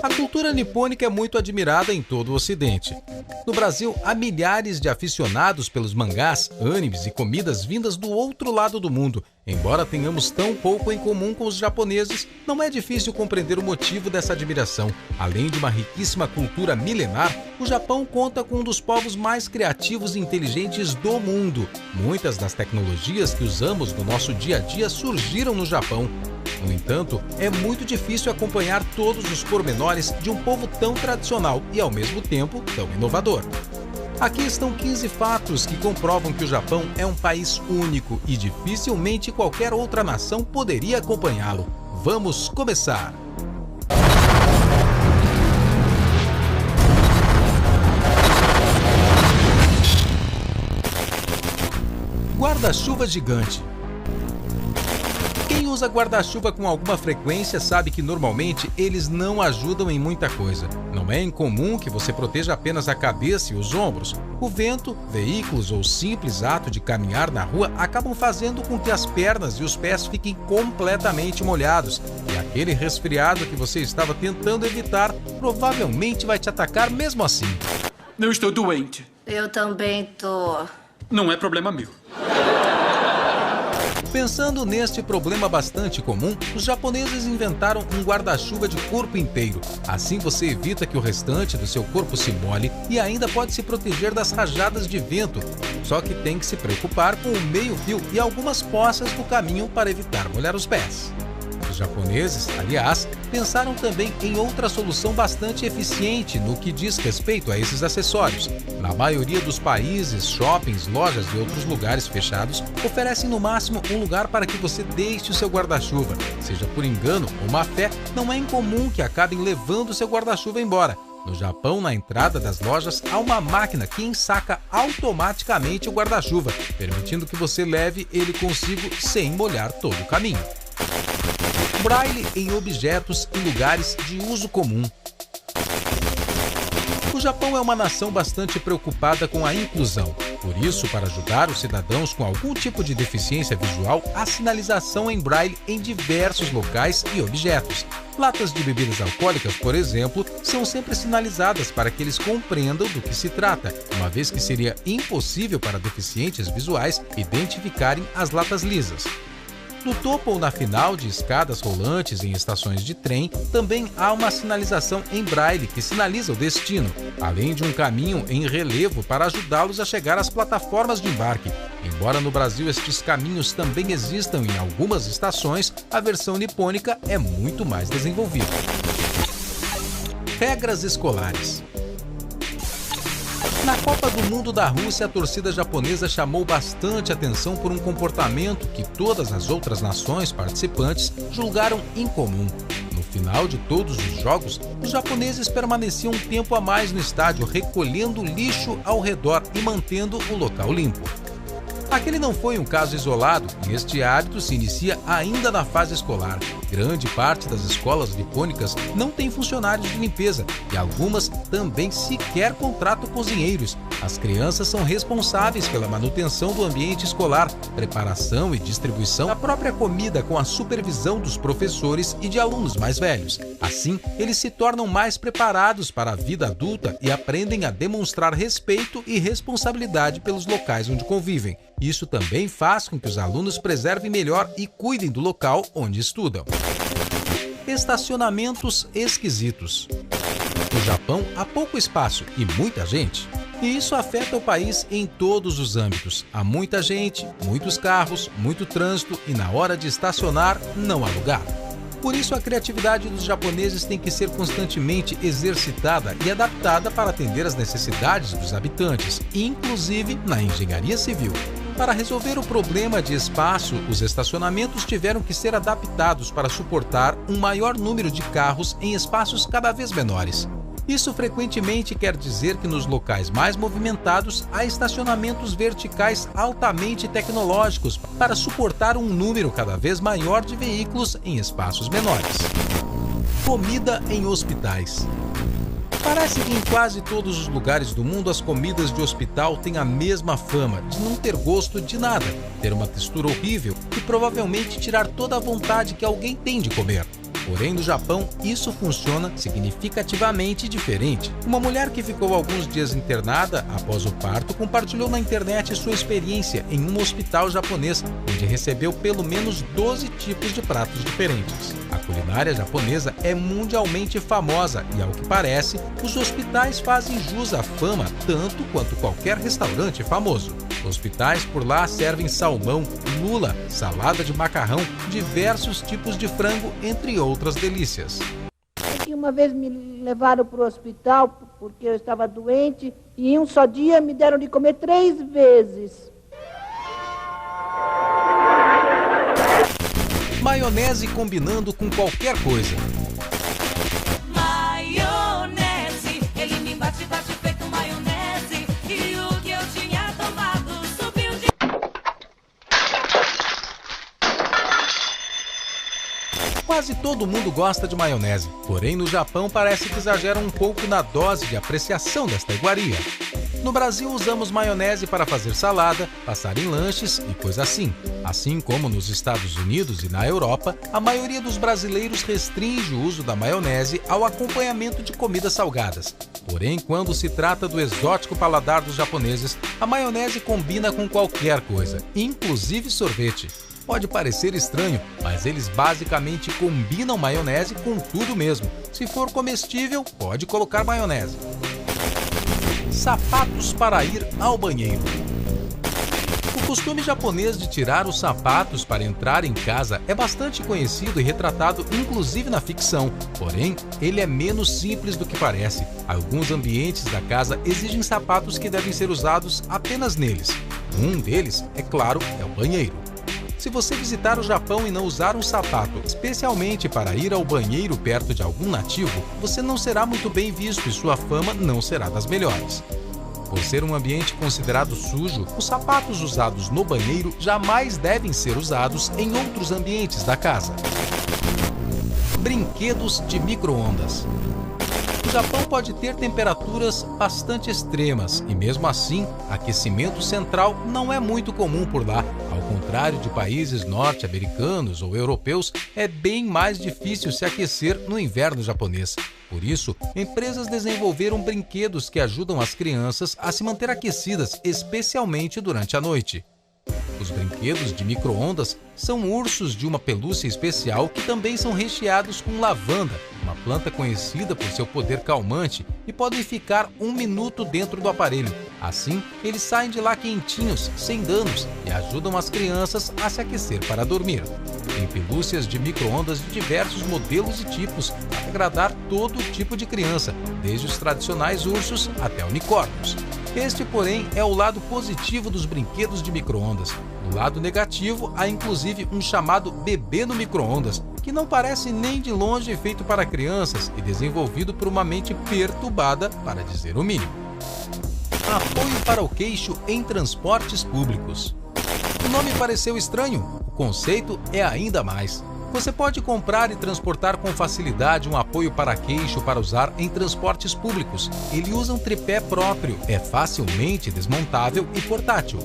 A cultura nipônica é muito admirada em todo o Ocidente. No Brasil, há milhares de aficionados pelos mangás, animes e comidas vindas do outro lado do mundo. Embora tenhamos tão pouco em comum com os japoneses, não é difícil compreender o motivo dessa admiração. Além de uma riquíssima cultura milenar, o Japão conta com um dos povos mais criativos e inteligentes do mundo. Muitas das tecnologias que usamos no nosso dia a dia surgiram no Japão. No entanto, é muito difícil acompanhar todos os pormenores de um povo tão tradicional e, ao mesmo tempo, tão inovador. Aqui estão 15 fatos que comprovam que o Japão é um país único e dificilmente qualquer outra nação poderia acompanhá-lo. Vamos começar! Guarda-chuva gigante. Quem usa guarda-chuva com alguma frequência sabe que normalmente eles não ajudam em muita coisa. Não é incomum que você proteja apenas a cabeça e os ombros. O vento, veículos ou simples ato de caminhar na rua acabam fazendo com que as pernas e os pés fiquem completamente molhados. E aquele resfriado que você estava tentando evitar provavelmente vai te atacar mesmo assim. Eu estou doente. Eu também tô. Não é problema meu. Pensando neste problema bastante comum, os japoneses inventaram um guarda-chuva de corpo inteiro. Assim você evita que o restante do seu corpo se molhe e ainda pode se proteger das rajadas de vento. Só que tem que se preocupar com o meio-fio e algumas poças do caminho para evitar molhar os pés. Os japoneses, aliás, pensaram também em outra solução bastante eficiente no que diz respeito a esses acessórios. Na maioria dos países, shoppings, lojas e outros lugares fechados oferecem no máximo um lugar para que você deixe o seu guarda-chuva. Seja por engano ou má fé, não é incomum que acabem levando o seu guarda-chuva embora. No Japão, na entrada das lojas, há uma máquina que ensaca automaticamente o guarda-chuva, permitindo que você leve ele consigo sem molhar todo o caminho. Braille em objetos e lugares de uso comum. O Japão é uma nação bastante preocupada com a inclusão. Por isso, para ajudar os cidadãos com algum tipo de deficiência visual, há sinalização em Braille em diversos locais e objetos. Latas de bebidas alcoólicas, por exemplo, são sempre sinalizadas para que eles compreendam do que se trata, uma vez que seria impossível para deficientes visuais identificarem as latas lisas. No topo ou na final de escadas rolantes em estações de trem, também há uma sinalização em braille que sinaliza o destino, além de um caminho em relevo para ajudá-los a chegar às plataformas de embarque. Embora no Brasil estes caminhos também existam em algumas estações, a versão nipônica é muito mais desenvolvida. Regras escolares. Na Copa do Mundo da Rússia, a torcida japonesa chamou bastante atenção por um comportamento que todas as outras nações participantes julgaram incomum. No final de todos os jogos, os japoneses permaneciam um tempo a mais no estádio, recolhendo lixo ao redor e mantendo o local limpo. Aquele não foi um caso isolado, e este hábito se inicia ainda na fase escolar. Grande parte das escolas nipônicas não tem funcionários de limpeza e algumas também sequer contratam cozinheiros. As crianças são responsáveis pela manutenção do ambiente escolar, preparação e distribuição da própria comida com a supervisão dos professores e de alunos mais velhos. Assim, eles se tornam mais preparados para a vida adulta e aprendem a demonstrar respeito e responsabilidade pelos locais onde convivem. Isso também faz com que os alunos preservem melhor e cuidem do local onde estudam. Estacionamentos esquisitos. No Japão, há pouco espaço e muita gente. E isso afeta o país em todos os âmbitos. Há muita gente, muitos carros, muito trânsito e na hora de estacionar não há lugar. Por isso, a criatividade dos japoneses tem que ser constantemente exercitada e adaptada para atender às necessidades dos habitantes, inclusive na engenharia civil. Para resolver o problema de espaço, os estacionamentos tiveram que ser adaptados para suportar um maior número de carros em espaços cada vez menores. Isso frequentemente quer dizer que nos locais mais movimentados há estacionamentos verticais altamente tecnológicos para suportar um número cada vez maior de veículos em espaços menores. Comida em hospitais. Parece que em quase todos os lugares do mundo as comidas de hospital têm a mesma fama de não ter gosto de nada, ter uma textura horrível e provavelmente tirar toda a vontade que alguém tem de comer. Porém, no Japão, isso funciona significativamente diferente. Uma mulher que ficou alguns dias internada após o parto compartilhou na internet sua experiência em um hospital japonês, onde recebeu pelo menos 12 tipos de pratos diferentes. A culinária japonesa é mundialmente famosa e, ao que parece, os hospitais fazem jus à fama tanto quanto qualquer restaurante famoso. Hospitais por lá servem salmão, lula, salada de macarrão, diversos tipos de frango, entre outras delícias. Uma vez me levaram para o hospital porque eu estava doente e em um só dia me deram de comer 3 vezes. Maionese combinando com qualquer coisa. Maionese, ele me bate feito maionese e o que eu tinha tomado subiu de... Quase todo mundo gosta de maionese, porém no Japão parece que exageram um pouco na dose de apreciação desta iguaria. No Brasil usamos maionese para fazer salada, passar em lanches e coisa assim. Assim como nos Estados Unidos e na Europa, a maioria dos brasileiros restringe o uso da maionese ao acompanhamento de comidas salgadas. Porém, quando se trata do exótico paladar dos japoneses, a maionese combina com qualquer coisa, inclusive sorvete. Pode parecer estranho, mas eles basicamente combinam maionese com tudo mesmo. Se for comestível, pode colocar maionese. Sapatos para ir ao banheiro. O costume japonês de tirar os sapatos para entrar em casa é bastante conhecido e retratado inclusive na ficção, porém, ele é menos simples do que parece. Alguns ambientes da casa exigem sapatos que devem ser usados apenas neles. Um deles, é claro, é o banheiro. Se você visitar o Japão e não usar um sapato, especialmente para ir ao banheiro perto de algum nativo, você não será muito bem visto e sua fama não será das melhores. Por ser um ambiente considerado sujo, os sapatos usados no banheiro jamais devem ser usados em outros ambientes da casa. Brinquedos de micro-ondas. O Japão pode ter temperaturas bastante extremas e, mesmo assim, aquecimento central não é muito comum por lá. Ao contrário de países norte-americanos ou europeus, é bem mais difícil se aquecer no inverno japonês. Por isso, empresas desenvolveram brinquedos que ajudam as crianças a se manter aquecidas, especialmente durante a noite. Os brinquedos de micro-ondas são ursos de uma pelúcia especial que também são recheados com lavanda, uma planta conhecida por seu poder calmante, e podem ficar 1 minuto dentro do aparelho. Assim, eles saem de lá quentinhos, sem danos, e ajudam as crianças a se aquecer para dormir. Tem pelúcias de micro-ondas de diversos modelos e tipos para agradar todo tipo de criança, desde os tradicionais ursos até unicórnios. Este, porém, é o lado positivo dos brinquedos de micro-ondas. Do lado negativo, há inclusive um chamado bebê no micro-ondas, que não parece nem de longe feito para crianças e desenvolvido por uma mente perturbada, para dizer o mínimo. Apoio para o queixo em transportes públicos. O nome pareceu estranho? O conceito é ainda mais. Você pode comprar e transportar com facilidade um apoio para queixo para usar em transportes públicos. Ele usa um tripé próprio, é facilmente desmontável e portátil.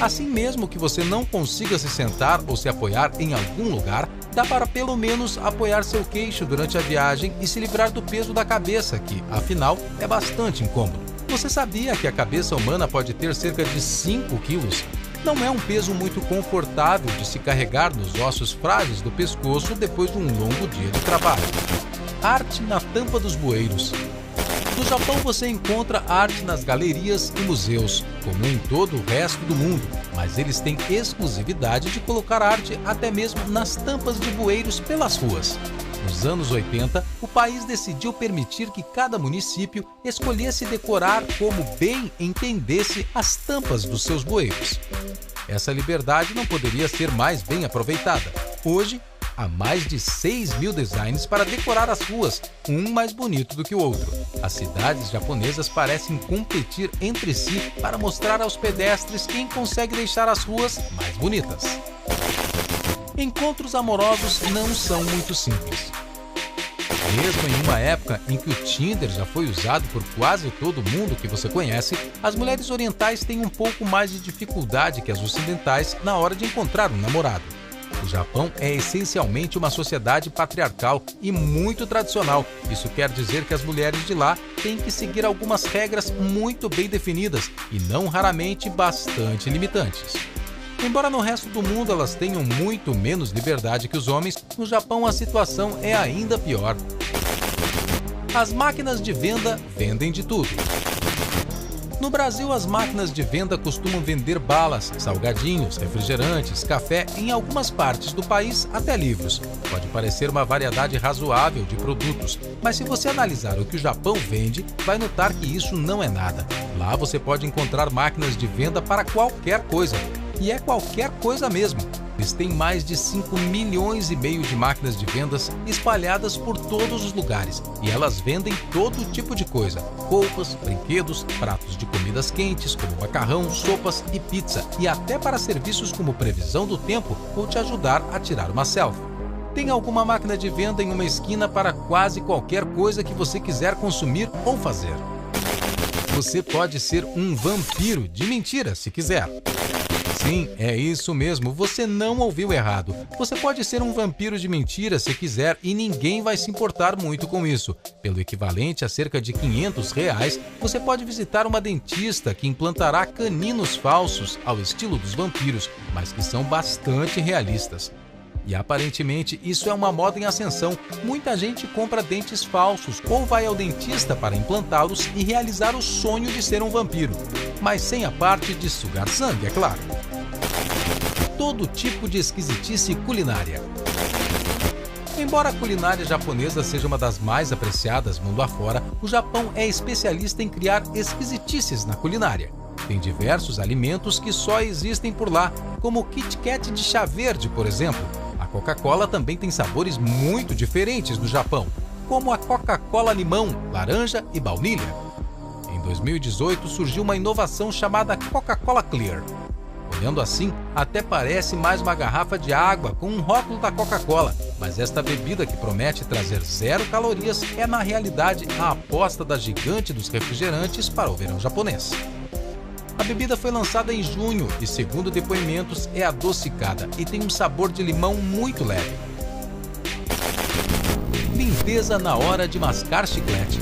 Assim, mesmo que você não consiga se sentar ou se apoiar em algum lugar, dá para pelo menos apoiar seu queixo durante a viagem e se livrar do peso da cabeça, que, afinal, é bastante incômodo. Você sabia que a cabeça humana pode ter cerca de 5 quilos? Não é um peso muito confortável de se carregar nos ossos frágeis do pescoço depois de um longo dia de trabalho. Arte na tampa dos bueiros. No Japão você encontra arte nas galerias e museus, como em todo o resto do mundo, mas eles têm exclusividade de colocar arte até mesmo nas tampas de bueiros pelas ruas. Nos anos 80, o país decidiu permitir que cada município escolhesse decorar como bem entendesse as tampas dos seus bueiros. Essa liberdade não poderia ser mais bem aproveitada. Hoje, há mais de 6.000 designs para decorar as ruas, um mais bonito do que o outro. As cidades japonesas parecem competir entre si para mostrar aos pedestres quem consegue deixar as ruas mais bonitas. Encontros amorosos não são muito simples. Mesmo em uma época em que o Tinder já foi usado por quase todo mundo que você conhece, as mulheres orientais têm um pouco mais de dificuldade que as ocidentais na hora de encontrar um namorado. O Japão é essencialmente uma sociedade patriarcal e muito tradicional. Isso quer dizer que as mulheres de lá têm que seguir algumas regras muito bem definidas e não raramente bastante limitantes. Embora no resto do mundo elas tenham muito menos liberdade que os homens, no Japão a situação é ainda pior. As máquinas de venda vendem de tudo. No Brasil, as máquinas de venda costumam vender balas, salgadinhos, refrigerantes, café, em algumas partes do país até livros. Pode parecer uma variedade razoável de produtos, mas se você analisar o que o Japão vende, vai notar que isso não é nada. Lá você pode encontrar máquinas de venda para qualquer coisa. E é qualquer coisa mesmo. Eles têm mais de 5,5 milhões de máquinas de vendas espalhadas por todos os lugares. E elas vendem todo tipo de coisa. Roupas, brinquedos, pratos de comidas quentes, como macarrão, sopas e pizza. E até para serviços como previsão do tempo ou te ajudar a tirar uma selfie. Tem alguma máquina de venda em uma esquina para quase qualquer coisa que você quiser consumir ou fazer. Você pode ser um vampiro de mentira se quiser. Sim, é isso mesmo, você não ouviu errado. Você pode ser um vampiro de mentira se quiser e ninguém vai se importar muito com isso. Pelo equivalente a cerca de R$500, você pode visitar uma dentista que implantará caninos falsos ao estilo dos vampiros, mas que são bastante realistas. E aparentemente isso é uma moda em ascensão. Muita gente compra dentes falsos ou vai ao dentista para implantá-los e realizar o sonho de ser um vampiro. Mas sem a parte de sugar sangue, é claro. Todo tipo de esquisitice culinária. Embora a culinária japonesa seja uma das mais apreciadas mundo afora, o Japão é especialista em criar esquisitices na culinária. Tem diversos alimentos que só existem por lá, como o Kit Kat de chá verde, por exemplo. A Coca-Cola também tem sabores muito diferentes no Japão, como a Coca-Cola limão, laranja e baunilha. Em 2018 surgiu uma inovação chamada Coca-Cola Clear. Olhando assim, até parece mais uma garrafa de água com um rótulo da Coca-Cola, mas esta bebida que promete trazer 0 calorias é na realidade a aposta da gigante dos refrigerantes para o verão japonês. A bebida foi lançada em junho e, segundo depoimentos, é adocicada e tem um sabor de limão muito leve. Limpeza na hora de mascar chiclete.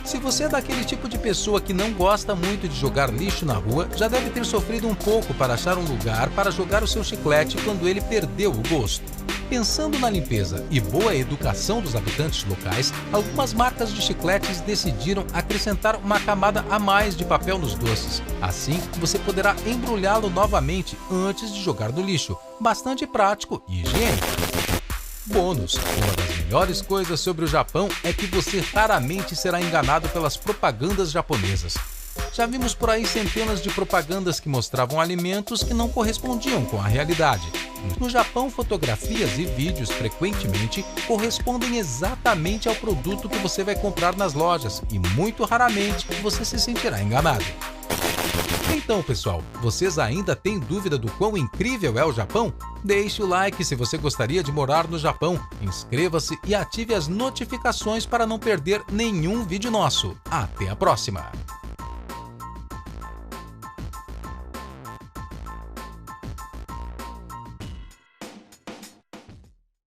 Se você é daquele tipo de pessoa que não gosta muito de jogar lixo na rua, já deve ter sofrido um pouco para achar um lugar para jogar o seu chiclete quando ele perdeu o gosto. Pensando na limpeza e boa educação dos habitantes locais, algumas marcas de chicletes decidiram acrescentar uma camada a mais de papel nos doces. Assim, você poderá embrulhá-lo novamente antes de jogar no lixo. Bastante prático e higiênico. Bônus: uma das melhores coisas sobre o Japão é que você raramente será enganado pelas propagandas japonesas. Já vimos por aí centenas de propagandas que mostravam alimentos que não correspondiam com a realidade. No Japão, fotografias e vídeos frequentemente correspondem exatamente ao produto que você vai comprar nas lojas e muito raramente você se sentirá enganado. Então, pessoal, vocês ainda têm dúvida do quão incrível é o Japão? Deixe o like se você gostaria de morar no Japão, inscreva-se e ative as notificações para não perder nenhum vídeo nosso. Até a próxima!